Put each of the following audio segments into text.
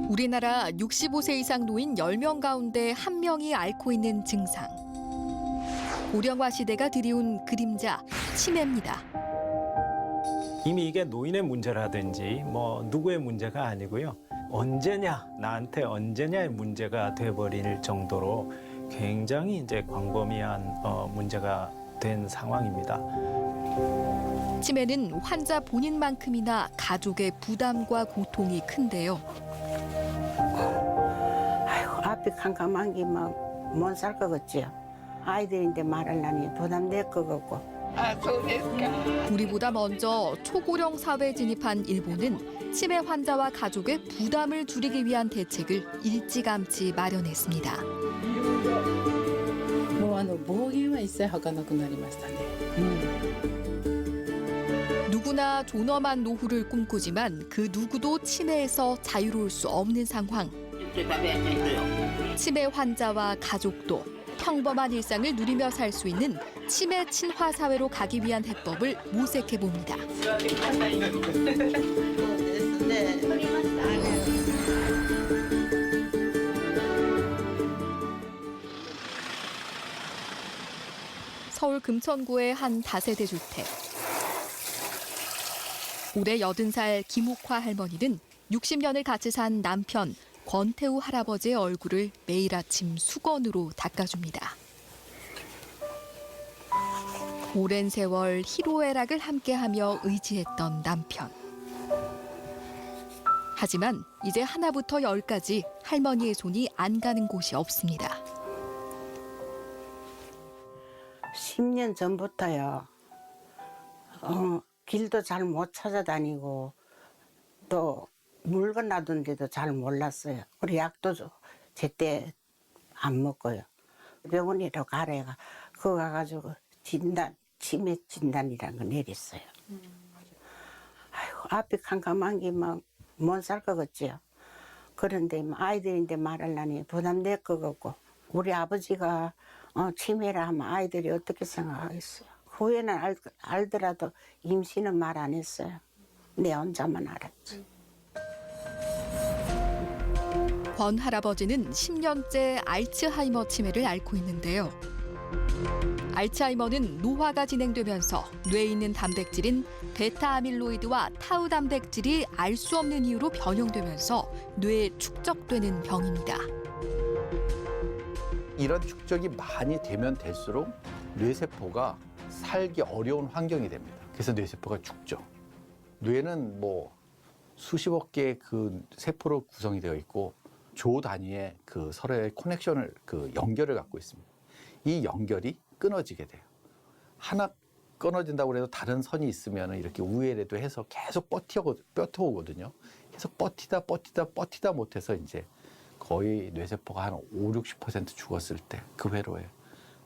우리나라 65세 이상 노인 10명 가운데 1명이 앓고 있는 증상. 고령화 시대가 들이온 그림자, 치매입니다. 이미 이게 노인의 문제라든지 누구의 문제가 아니고요. 나한테 언제냐의 문제가 돼버릴 정도로 굉장히 이제 광범위한 문제가 된 상황입니다. 치매는 환자 본인만큼이나 가족의 부담과 고통이 큰데요. 아이고, 앞이 캄캄한 게 막 못 살 것 같지요. 아이들인데 말하려니 부담될 것 같고. 우리보다 먼저 초고령 사회에 진입한 일본은 치매 환자와 가족의 부담을 줄이기 위한 대책을 일찌감치 마련했습니다. もう暴言は一切吐かなくなりましたね。 누구나 존엄한 노후를 꿈꾸지만 그 누구도 치매에서 자유로울 수 없는 상황. 치매 환자와 가족도 평범한 일상을 누리며 살 수 있는 치매 친화 사회로 가기 위한 해법을 모색해 봅니다. 서울 금천구의 한 다세대 주택. 올해 80살 김옥화 할머니는 60년을 같이 산 남편 권태우 할아버지의 얼굴을 매일 아침 수건으로 닦아줍니다. 오랜 세월 희로애락을 함께하며 의지했던 남편. 하지만 이제 하나부터 열까지 할머니의 손이 안 가는 곳이 없습니다. 10년 전부터요. 길도 잘 못 찾아다니고 또 물건 놔둔 데도 잘 몰랐어요. 우리 약도 제때 안 먹고요. 병원이라고 가래가 그거 가가지고 치매 진단이라는 거 내렸어요. 아이고, 앞이 캄캄한 게 막 못 살 것 같지요. 그런데 아이들인데 말하려니 부담될 것 같고 우리 아버지가 치매라 하면 아이들이 어떻게 생각하겠어요. 후에는 알더라도 임신은 말 안 했어요. 내 혼자만 알았지. 권 할아버지는 10년째 알츠하이머 치매를 앓고 있는데요. 알츠하이머는 노화가 진행되면서 뇌에 있는 단백질인 베타 아밀로이드와 타우 단백질이 알 수 없는 이유로 변형되면서 뇌에 축적되는 병입니다. 이런 축적이 많이 되면 될수록 뇌세포가 살기 어려운 환경이 됩니다. 그래서 뇌세포가 죽죠. 뇌는 수십억 개의 그 세포로 구성이 되어 있고 조 단위의 그 서로의 커넥션을 연결을 갖고 있습니다. 이 연결이 끊어지게 돼요. 하나 끊어진다고 해도 다른 선이 있으면 이렇게 우회라도 해서 계속 뻗어오거든요. 계속 버티다 못해서 이제 거의 뇌세포가 한 5, 60% 죽었을 때 그 회로에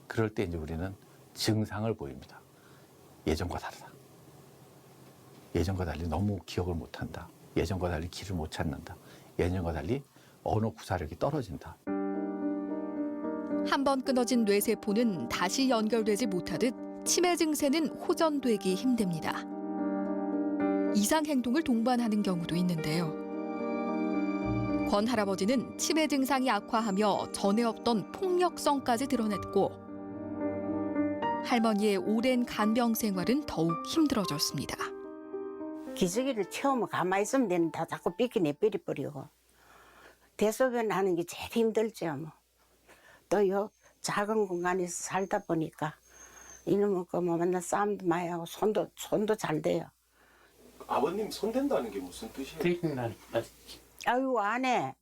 그럴 때 이제 우리는 증상을 보입니다. 예전과 다르다. 예전과 달리 너무 기억을 못한다. 예전과 달리 길을 못 찾는다. 예전과 달리 언어 구사력이 떨어진다. 한 번 끊어진 뇌세포는 다시 연결되지 못하듯 치매 증세는 호전되기 힘듭니다. 이상 행동을 동반하는 경우도 있는데요. 권 할아버지는 치매 증상이 악화하며 전에 없던 폭력성까지 드러냈고 할머니의 오랜 간병 생활은 더욱 힘들어졌습니다. 기저귀를 채우면 가만히 있으면 되는데 자꾸 내버려버리고 대소변 하는 게 제일 힘들죠. 또요 작은 공간에서 살다 보니까 이놈의 거 맨날 싸움도 많이 하고 손도 잘 돼요. 아버님 손댄다는 게 무슨 뜻이에요? 아유 안 해.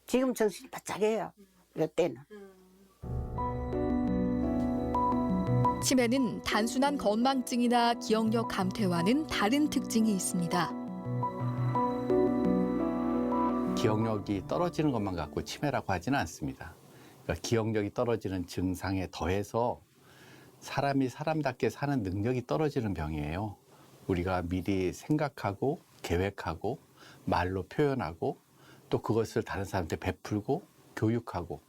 지금 정신 바짝해요. 이때는. 치매는 단순한 건망증이나 기억력 감퇴와는 다른 특징이 있습니다. 기억력이 떨어지는 것만 갖고 치매라고 하지는 않습니다. 그러니까 기억력이 떨어지는 증상에 더해서 사람이 사람답게 사는 능력이 떨어지는 병이에요. 우리가 미리 생각하고 계획하고 말로 표현하고 또 그것을 다른 사람한테 베풀고 교육하고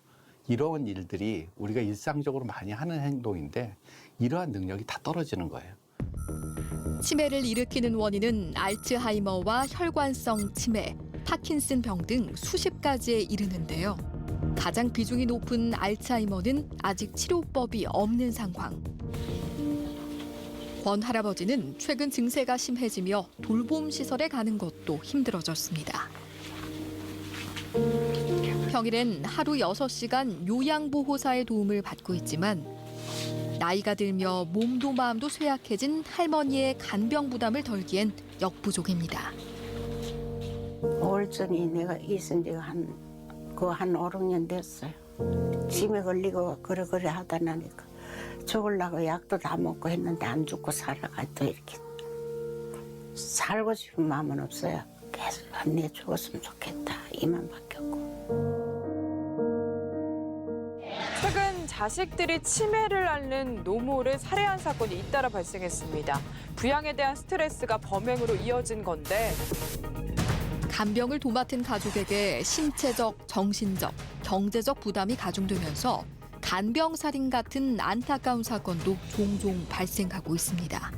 이런 일들이 우리가 일상적으로 많이 하는 행동인데 이러한 능력이 다 떨어지는 거예요. 치매를 일으키는 원인은 알츠하이머와 혈관성 치매, 파킨슨 병 등 수십 가지에 이르는데요. 가장 비중이 높은 알츠하이머는 아직 치료법이 없는 상황. 권 할아버지는 최근 증세가 심해지며 돌봄 시설에 가는 것도 힘들어졌습니다. 평일엔 하루 6시간 요양보호사의 도움을 받고 있지만 나이가 들며 몸도 마음도 쇠약해진 할머니의 간병 부담을 덜기엔 역부족입니다. 우울증이 내가 있은 지가 한 5, 6년 됐어요. 치매 걸리고 그래 하다 나니까 죽으려고 약도 다 먹고 했는데 안 죽고 살아가 또 이렇게 살고 싶은 마음은 없어요. 계속 내 죽었으면 좋겠다 이만밖에 없고. 최근 자식들이 치매를 앓는 노모를 살해한 사건이 잇따라 발생했습니다. 부양에 대한 스트레스가 범행으로 이어진 건데 간병을 도맡은 가족에게 신체적, 정신적, 경제적 부담이 가중되면서 간병살인 같은 안타까운 사건도 종종 발생하고 있습니다.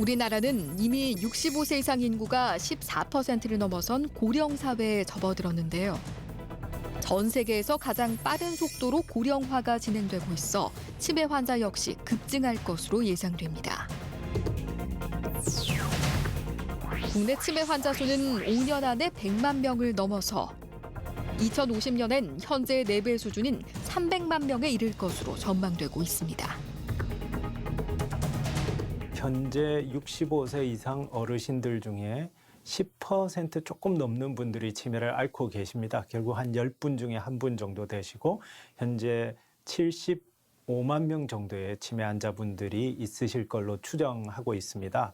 우리나라는 이미 65세 이상 인구가 14%를 넘어선 고령 사회에 접어들었는데요. 전 세계에서 가장 빠른 속도로 고령화가 진행되고 있어 치매 환자 역시 급증할 것으로 예상됩니다. 국내 치매 환자 수는 5년 안에 100만 명을 넘어서 2050년엔 현재의 4배 수준인 300만 명에 이를 것으로 전망되고 있습니다. 현재 65세 이상 어르신들 중에 10% 조금 넘는 분들이 치매를 앓고 계십니다. 결국 한 10분 중에 1분 정도 되시고 현재 75만 명 정도의 치매 환자분들이 있으실 걸로 추정하고 있습니다.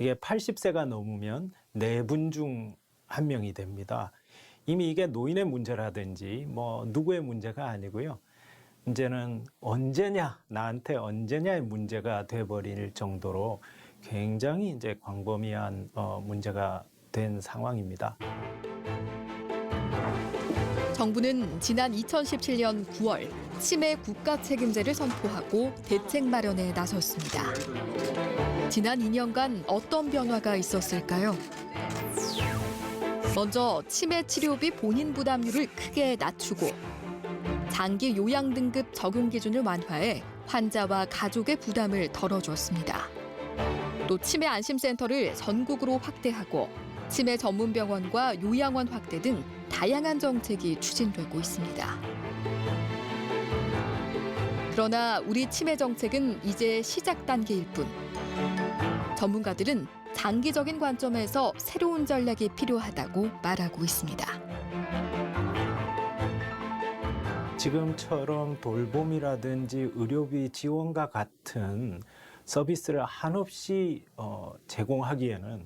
이게 80세가 넘으면 4분 중 1명이 됩니다. 이미 이게 노인의 문제라든지 누구의 문제가 아니고요. 이제는 나한테 언제냐의 문제가 돼버릴 정도로 굉장히 이제 광범위한 문제가 된 상황입니다. 정부는 지난 2017년 9월 치매 국가 책임제를 선포하고 대책 마련에 나섰습니다. 지난 2년간 어떤 변화가 있었을까요? 먼저 치매 치료비 본인 부담률을 크게 낮추고 장기 요양 등급 적용 기준을 완화해 환자와 가족의 부담을 덜어줬습니다. 또 치매 안심센터를 전국으로 확대하고 치매 전문 병원과 요양원 확대 등 다양한 정책이 추진되고 있습니다. 그러나 우리 치매 정책은 이제 시작 단계일 뿐. 전문가들은 장기적인 관점에서 새로운 전략이 필요하다고 말하고 있습니다. 지금처럼 돌봄이라든지 의료비 지원과 같은 서비스를 한없이 제공하기에는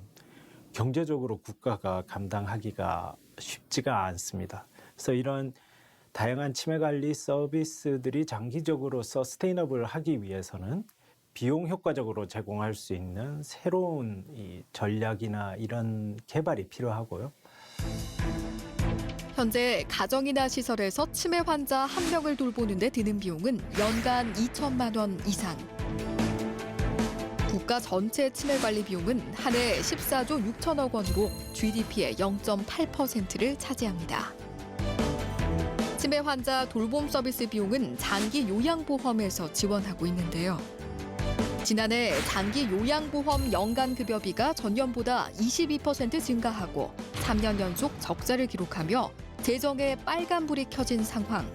경제적으로 국가가 감당하기가 쉽지가 않습니다. 그래서 이런 다양한 치매 관리 서비스들이 장기적으로 서스테이너블 하기 위해서는 비용 효과적으로 제공할 수 있는 새로운 이 전략이나 이런 개발이 필요하고요. 현재 가정이나 시설에서 치매 환자 1명을 돌보는 데 드는 비용은 연간 2천만 원 이상. 국가 전체 치매 관리 비용은 한 해 14조 6천억 원으로 GDP의 0.8%를 차지합니다. 치매 환자 돌봄 서비스 비용은 장기 요양보험에서 지원하고 있는데요. 지난해 장기 요양보험 연간급여비가 전년보다 22% 증가하고 3년 연속 적자를 기록하며 재정에 빨간불이 켜진 상황.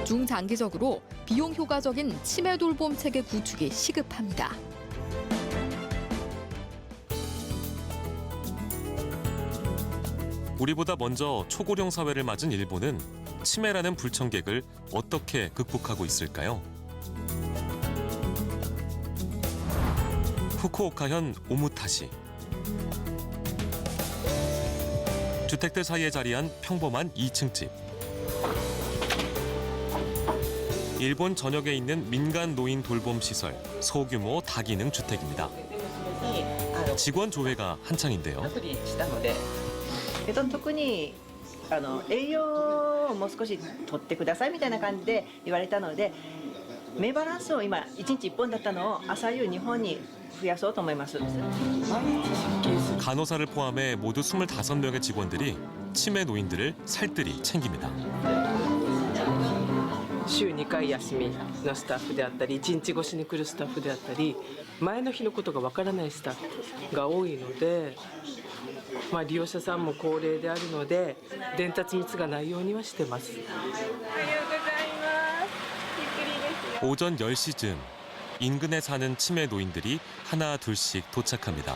중장기적으로 비용 효과적인 치매 돌봄 체계 구축이 시급합니다. 우리보다 먼저 초고령 사회를 맞은 일본은 치매라는 불청객을 어떻게 극복하고 있을까요? 후쿠오카현 오무타시. 주택들 사이에 자리한 평범한 2층 집. 일본 전역에 있는 민간 노인 돌봄 시설, 소규모 다기능 주택입니다. 직원 조회가 한창인데요. 特に栄養をもう少し取ってくださいみたいな感じで言われたので目バランスを今1日1本だったのを朝夕2本に増やそうと思います。 간호사를 포함해 모두 25명의 직원들이 치매 노인들을 살뜰히 챙깁니다. 週2回休みのスタッフであったり、1日越しに来るスタッフであったり、前の日のことがわからないスタッフが多いので、利用者さんも高齢であるので伝達ミスがないようにはしてます。 오전 10시쯤 인근에 사는 치매 노인들이 하나 둘씩 도착합니다.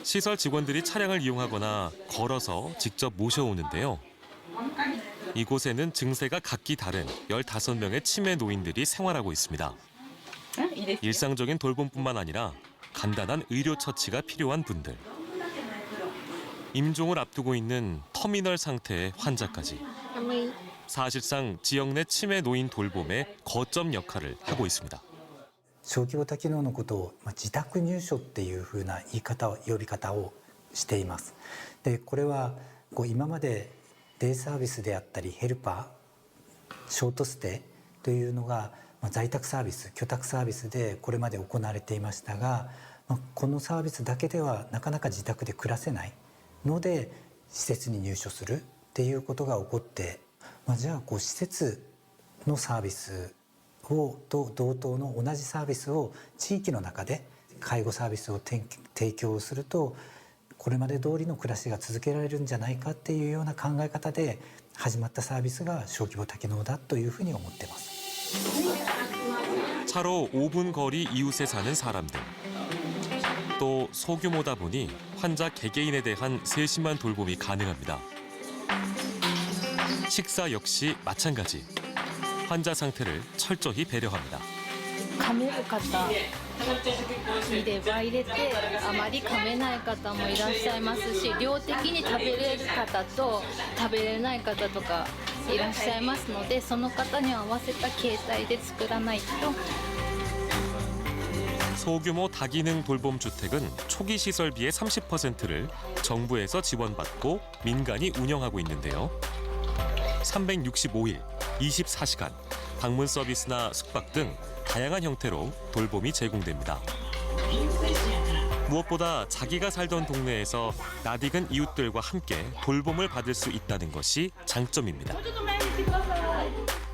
시설 직원들이 차량을 이용하거나 걸어서 직접 모셔오는데요. 이곳에는 증세가 각기 다른 15명의 치매 노인들이 생활하고 있습니다. 일상적인 돌봄뿐만 아니라 간단한 의료 처치가 필요한 분들. 임종을 앞두고 있는 터미널 상태의 환자까지. 사실상 지역 내 치매 노인 돌봄의 거점 역할을 하고 있습니다. 小規模多機能のことを自宅入所っていう風な呼び方をしています。でこれは今までデイサービスであったりヘルパー、ショートステイというのが在宅サービス、居宅サービスでこれまで行われていましたが、このサービスだけではなかなか自宅で暮らせないので施設に入所するっていうことが起こって、じゃあ施設のサービスと同等の同じサービスを地域の中で介護サービスを提供するとこれまで通りの暮らしが続けられるんじゃないかっていうような考え方で始まったサービスが小規模多機能だというふうに思っています。 차로 5분 거리 이웃에 사는 사람들. 또 소규모다 보니 환자 개개인에 대한 세심한 돌봄이 가능합니다. 식사 역시 마찬가지. 환자 상태를 철저히 배려합니다. 噛める方いれば入れてあまり噛めない方もいらっしゃいますし、量的に食べれる方と食べれない方とかいらっしゃいますので、その方に合わせた形態で作らないと。 소규모 다기능 돌봄 주택은 초기 시설비의 30%를 정부에서 지원받고 민간이 운영하고 있는데요. 365일, 24시간, 방문 서비스나 숙박 등 다양한 형태로 돌봄이 제공됩니다. 무엇보다 자기가 살던 동네에서 낯익은 이웃들과 함께 돌봄을 받을 수 있다는 것이 장점입니다.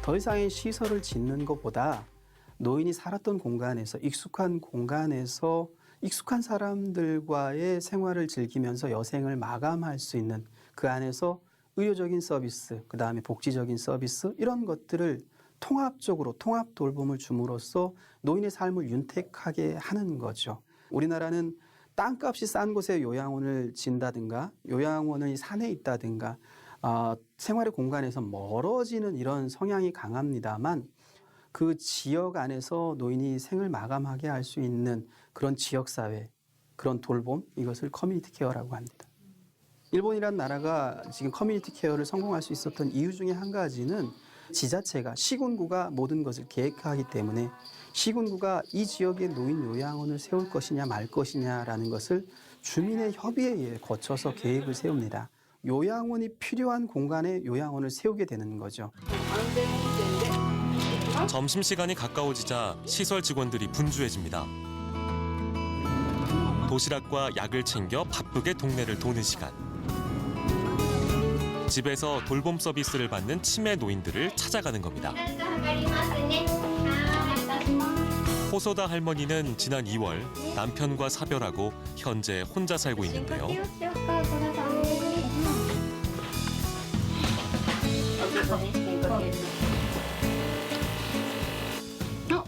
더 이상의 시설을 짓는 것보다 노인이 살았던 공간에서 익숙한 공간에서 익숙한 사람들과의 생활을 즐기면서 여생을 마감할 수 있는 그 안에서 의료적인 서비스, 그다음에 복지적인 서비스 이런 것들을 통합적으로 통합 돌봄을 줌으로써 노인의 삶을 윤택하게 하는 거죠. 우리나라는 땅값이 싼 곳에 요양원을 진다든가 요양원이 산에 있다든가 생활의 공간에서 멀어지는 이런 성향이 강합니다만 그 지역 안에서 노인이 생을 마감하게 할 수 있는 그런 지역사회, 그런 돌봄, 이것을 커뮤니티 케어라고 합니다. 일본이란 나라가 지금 커뮤니티 케어를 성공할 수 있었던 이유 중에 한 가지는 지자체가, 시군구가 모든 것을 계획하기 때문에 시군구가 이 지역에 노인 요양원을 세울 것이냐 말 것이냐라는 것을 주민의 협의에 거쳐서 계획을 세웁니다. 요양원이 필요한 공간에 요양원을 세우게 되는 거죠. 점심시간이 가까워지자 시설 직원들이 분주해집니다. 도시락과 약을 챙겨 바쁘게 동네를 도는 시간. 집에서 돌봄 서비스를 받는 치매 노인들을 찾아가는 겁니다. 호소다 할머니는 지난 2월 남편과 사별하고 현재 혼자 살고 있는데요.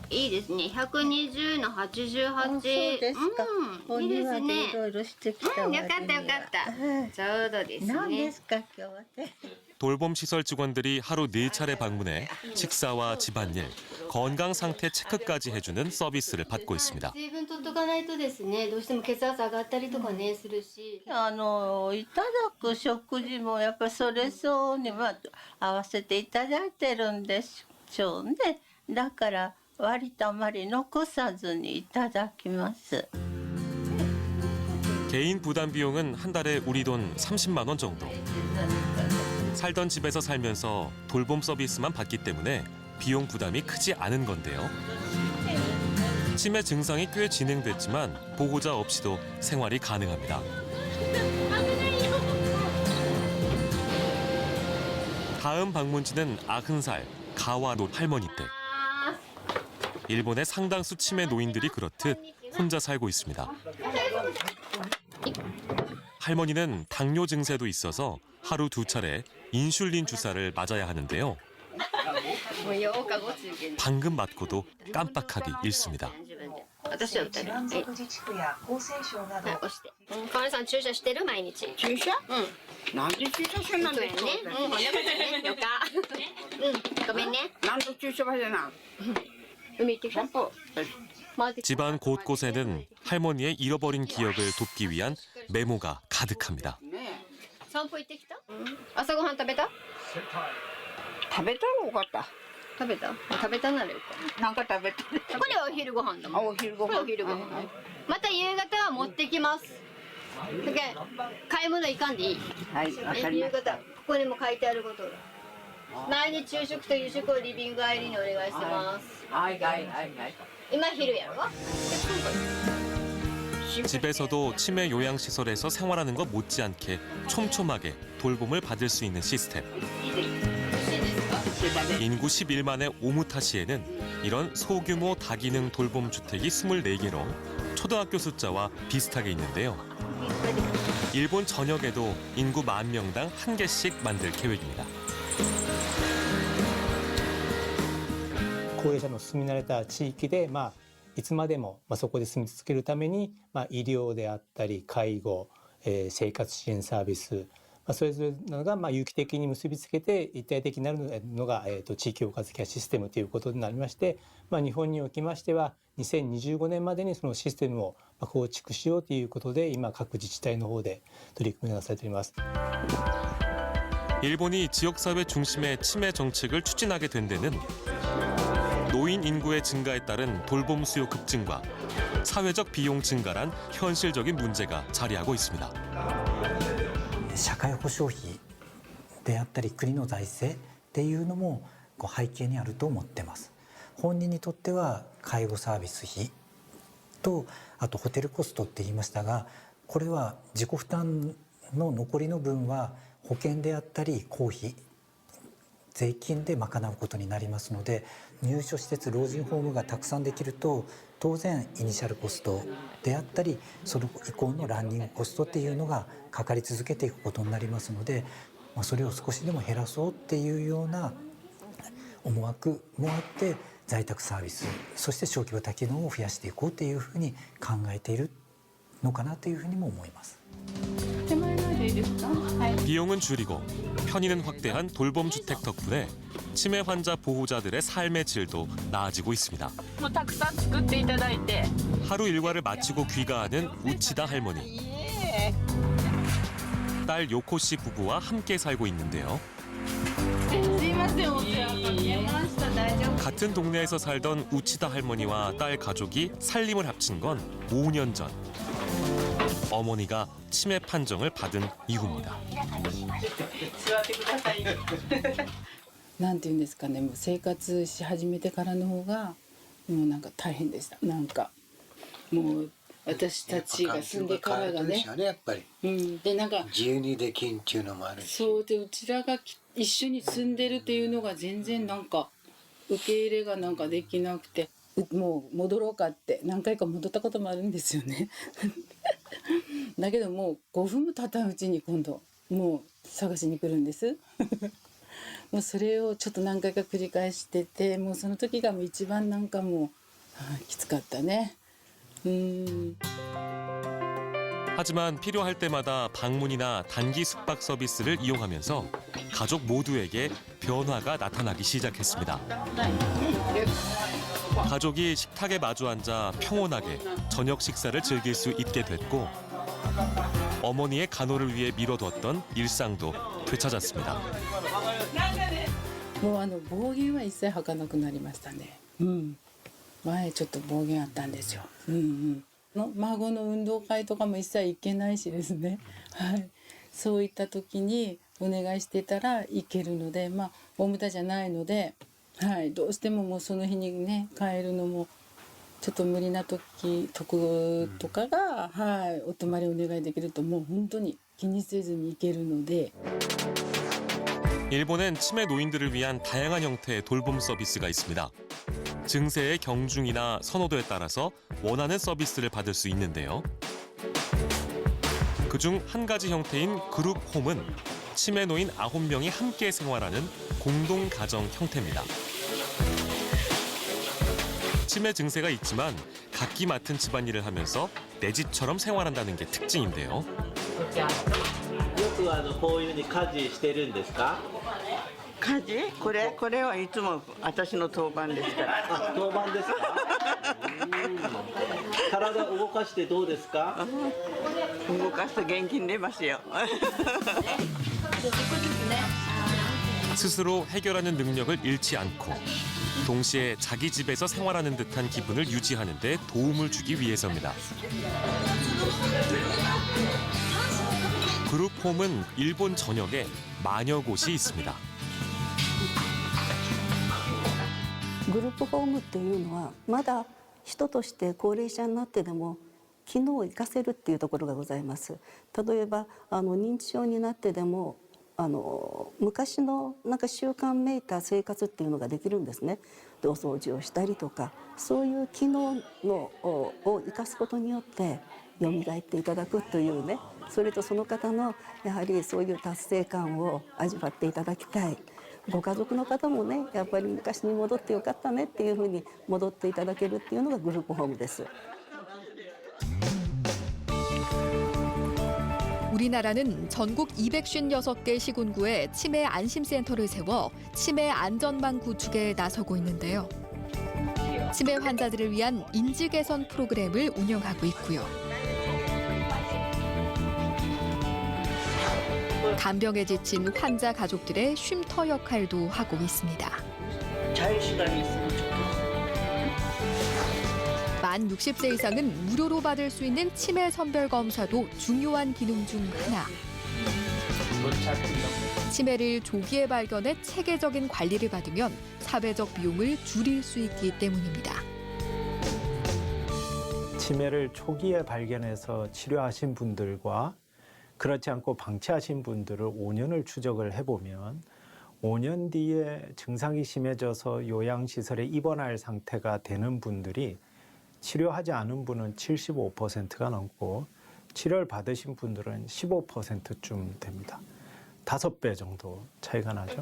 いいですね。120の88。そうですか。いいですね。いろいろしてきた。よかったよかった。ちょうどですね。何ですか今日は。 돌봄 시설 직원들이 하루 4차례 방문해 식사와 집안일, 건강 상태 체크까지 해주는 서비스를 받고 있습니다. 水分取っとかないとですね、どうしても血圧上がったりとかねするし。いただく食事もやっぱりそれ相応に合わせていただいてるんでしょうね。だから割とあまり残さずにいただきます。 개인 부담 비용은 한 달에 우리 돈 30만 원 정도. 살던 집에서 살면서 돌봄 서비스만 받기 때문에 비용 부담이 크지 않은 건데요. 치매 증상이 꽤 진행됐지만 보호자 없이도 생활이 가능합니다. 다음 방문지는 90살 가와노 할머니 댁. 일본의 상당수 치매 노인들이 그렇듯 혼자 살고 있습니다. 할머니는 당뇨 증세도 있어서 하루 2차례 인슐린 주사를 맞아야 하는데요. 방금 맞고도 깜빡하기 일쑤입니다. 私は歌る。はい。かおりさん注射してる毎日。注射？うん。なんで注射してんのね。うん、ほんでもね。よか。うん、ごめんね。なんで注射はしてな。海行ってきた。 집안 곳곳에는 할머니의 잃어버린 기억을 돕기 위한 메모가 가득합니다. 散歩行ってきた？朝ごはん食べた？食べたらよかった。食べた？食べたならよかった。なんか食べた。これはお昼ご飯だもん。お昼ご飯。お昼ご飯。また夕方は持ってきます。だけ買い物行かんでいい。はい、わかりました。夕方ここにも書いてあることが。毎日昼食と夕食をリビング帰りにお願いします。はいはいはいはい。今昼やろ？ 집에서도 치매 요양시설에서 생활하는 것 못지않게 촘촘하게 돌봄을 받을 수 있는 시스템. 인구 11만의 오무타시에는 이런 소규모 다기능 돌봄 주택이 24개로 초등학교 숫자와 비슷하게 있는데요. 일본 전역에도 인구 10,000명당 1개씩 만들 계획입니다. 高齢者の住み慣れた地域で、いつまでも、そこで住み続けるために、医療であったり介護、生活支援サービス、それぞれのが有機的に結びつけて一体的になるのが、地域包括ケアシステムということになりまして、日本におきましては2025年までにそのシステムを構築しようということで今各自治体の方で取り組みがなされております。 일본이 지역사회 중심의 치매 정책을 추진하게 된 데는 노인 인구의 증가에 따른 돌봄 수요 급증과 사회적 비용 증가란 현실적인 문제가 자리하고 있습니다. 社会保障費であったり国の財政っていうのも背景にあると思ってます。本人にとっては介護サービス費とあとホテルコストって言いましたが、これは自己負担の残りの分は保険であったり公費税金で賄うことになりますので、入所施設老人ホームがたくさんできると当然イニシャルコストであったりそれ以降のランニングコストっていうのがかかり続けていくことになりますので、それを少しでも減らそうっていうような思惑もあって在宅サービスそして小規模多機能を増やしていこうというふうに考えているのかなというふうにも思います。 비용은 줄이고 편의는 확대한 돌봄 주택 덕분에 치매 환자 보호자들의 삶의 질도 나아지고 있습니다. 하루 일과를 마치고 귀가하는 우치다 할머니. 딸 요코 씨 부부와 함께 살고 있는데요. 같은 동네에서 살던 우치다 할머니와 딸 가족이 살림을 합친 건 5년 전. 어머니가 치매 판정을 받은 이후입니다. なんていうんですかね、もう生活し始めてからの方がもうなんか大変でした。なんかもう私たちが住んでからがね、やっぱり。でなんか自由にできんっていうのもあるし。そうでうちらが一緒に住んでるっていうのが全然なんか受け入れがなんかできなくて、もう戻ろうかって何回か戻ったこともあるんですよね。だけどもう5分も経たんうちに今度もう探しに来るんです。もうそれをちょっと何回か繰り返してて、もうその時がもう一番なんかもうきつかったね。 하지만 필요할 때마다 방문이나 단기 숙박 서비스를 이용하면서 가족 모두에게 변화가 나타나기 시작했습니다. 가족이 식탁에 마주 앉아 평온하게 저녁 식사를 즐길 수 있게 됐고 어머니의 간호를 위해 미뤄뒀던 일상도 되찾았습니다. もう暴言は一切吐かなくなりましたね。前ちょっと暴言あったんですよ。孫の運動会とかも一切行けないしですね。はい。そういった時にお願いしてたら行けるので、まあ大牟田じゃないので、はい、どうしてももうその日にね帰るのもちょっと無理な時とかが、はい、お泊まりお願いできるともう本当に気にせずに行けるので。 일본엔 치매 노인들을 위한 다양한 형태의 돌봄 서비스가 있습니다. 증세의 경중이나 선호도에 따라서 원하는 서비스를 받을 수 있는데요. 그중 한 가지 형태인 그룹 홈은 치매 노인 9명이 함께 생활하는 공동 가정 형태입니다. 치매 증세가 있지만 각기 맡은 집안일을 하면서 내 집처럼 생활한다는 게 특징인데요. よくこういうふうに家事してるんですか？家事これはいつも私の当番ですから。あ、当番ですか？体動かしてどうですか？動かすと元気に出ますよ。 스스로 해결하는 능력을 잃지 않고 동시에 자기 집에서 생활하는 듯한 기분을 유지하는 데 도움을 주기 위해서입니다. 그룹홈은 일본 전역에 만여 곳이 있습니다. グループホームっていうのはまだ人として高齢者になってでも機能を生かせるっていうところがございます。例えば認知症になってでも昔のなんか習慣めいた生活っていうのができるんですね。でお掃除をしたりとかそういう機能を生かすことによって蘇っていただくというね、それとその方のやはりそういう達成感を味わっていただきたい。ご家族の方もねやっぱり昔に戻ってよかったねっていうふうに戻っていただけるっていうのがグループホームです。 우리나라는 전국 256개 시군구에 치매 안심센터를 세워 치매 안전망 구축에 나서고 있는데요. 치매 환자들을 위한 인지 개선 프로그램을 운영하고 있고요. 간병에 지친 환자 가족들의 쉼터 역할도 하고 있습니다. 자유시간이 있으면 좋겠어요. 만 60세 이상은 무료로 받을 수 있는 치매 선별 검사도 중요한 기능 중 하나. 치매를 조기에 발견해 체계적인 관리를 받으면 사회적 비용을 줄일 수 있기 때문입니다. 치매를 초기에 발견해서 치료하신 분들과 그렇지 않고 방치하신 분들을 5년을 추적을 해보면 5년 뒤에 증상이 심해져서 요양시설에 입원할 상태가 되는 분들이 치료하지 않은 분은 75%가 넘고 치료를 받으신 분들은 15%쯤 됩니다. 5배 정도 차이가 나죠.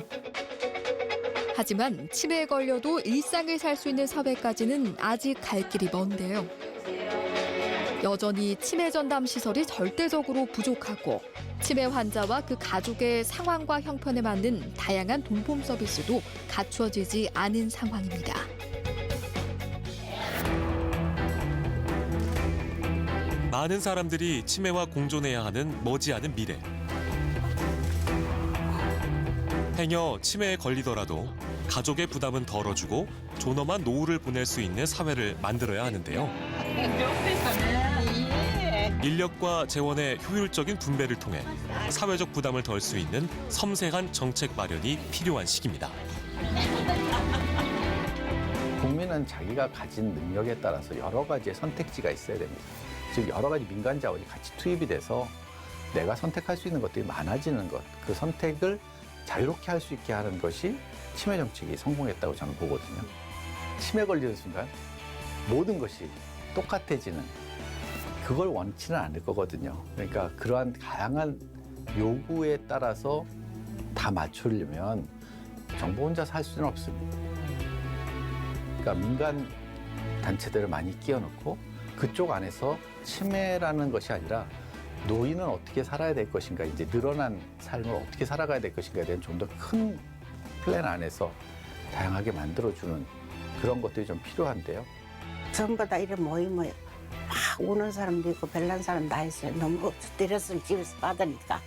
하지만 치매에 걸려도 일상을 살 수 있는 사회까지는 아직 갈 길이 먼데요. 여전히 치매 전담 시설이 절대적으로 부족하고 치매 환자와 그 가족의 상황과 형편에 맞는 다양한 돌봄 서비스도 갖추어지지 않은 상황입니다. 많은 사람들이 치매와 공존해야 하는 머지않은 미래. 행여 치매에 걸리더라도 가족의 부담은 덜어주고 존엄한 노후를 보낼 수 있는 사회를 만들어야 하는데요. 인력과 재원의 효율적인 분배를 통해 사회적 부담을 덜 수 있는 섬세한 정책 마련이 필요한 시기입니다. 국민은 자기가 가진 능력에 따라서 여러 가지의 선택지가 있어야 됩니다. 즉 여러 가지 민간 자원이 같이 투입이 돼서 내가 선택할 수 있는 것들이 많아지는 것, 그 선택을 자유롭게 할 수 있게 하는 것이 치매 정책이 성공했다고 저는 보거든요. 치매 걸리는 순간 모든 것이 똑같아지는 그걸 원치는 않을 거거든요. 그러니까 그러한 다양한 요구에 따라서 다 맞추려면 정부 혼자서 할 수는 없습니다. 그러니까 민간 단체들을 많이 끼워넣고 그쪽 안에서 치매라는 것이 아니라 노인은 어떻게 살아야 될 것인가, 이제 늘어난 삶을 어떻게 살아가야 될 것인가에 대한 좀 더 큰 플랜 안에서 다양하게 만들어주는 그런 것들이 좀 필요한데요. 전부 다 이런 모임을 막 우는 사람도 있고 별난 사람 다 있어요. 너무 스트레스를 집에서 받으니까.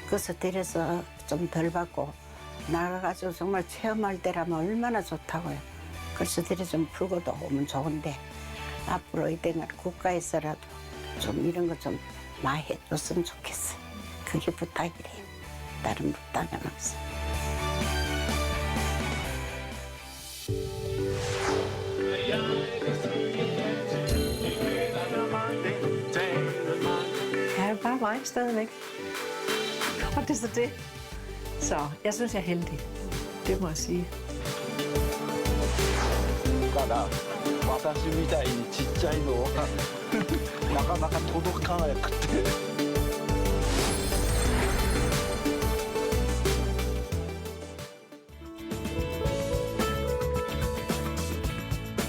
그 스트레스 좀 덜 받고 나가가지고 정말 체험할 때라면 얼마나 좋다고요. 그 스트레스 좀 풀고도 오면 좋은데 앞으로 이때는 국가에서라도 좀 이런 거 좀 많이 해줬으면 좋겠어요. 그게 부탁이래요. 誰もダメなんです。 Jeg er bare mig stadigvæk. Og det er så det. Så jeg synes, jeg er heldig. Det må jeg sige. ただ私みたいにちっちゃいのはなかなか届かなくて。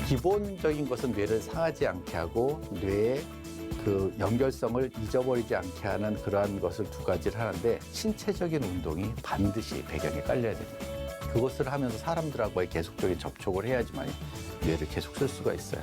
기본적인 것은 뇌를 상하지 않게 하고 뇌의 그 연결성을 잊어버리지 않게 하는 그러한 것을 두 가지를 하는데 신체적인 운동이 반드시 배경에 깔려야 됩니다. 그것을 하면서 사람들하고의 계속적인 접촉을 해야지만 뇌를 계속 쓸 수가 있어요.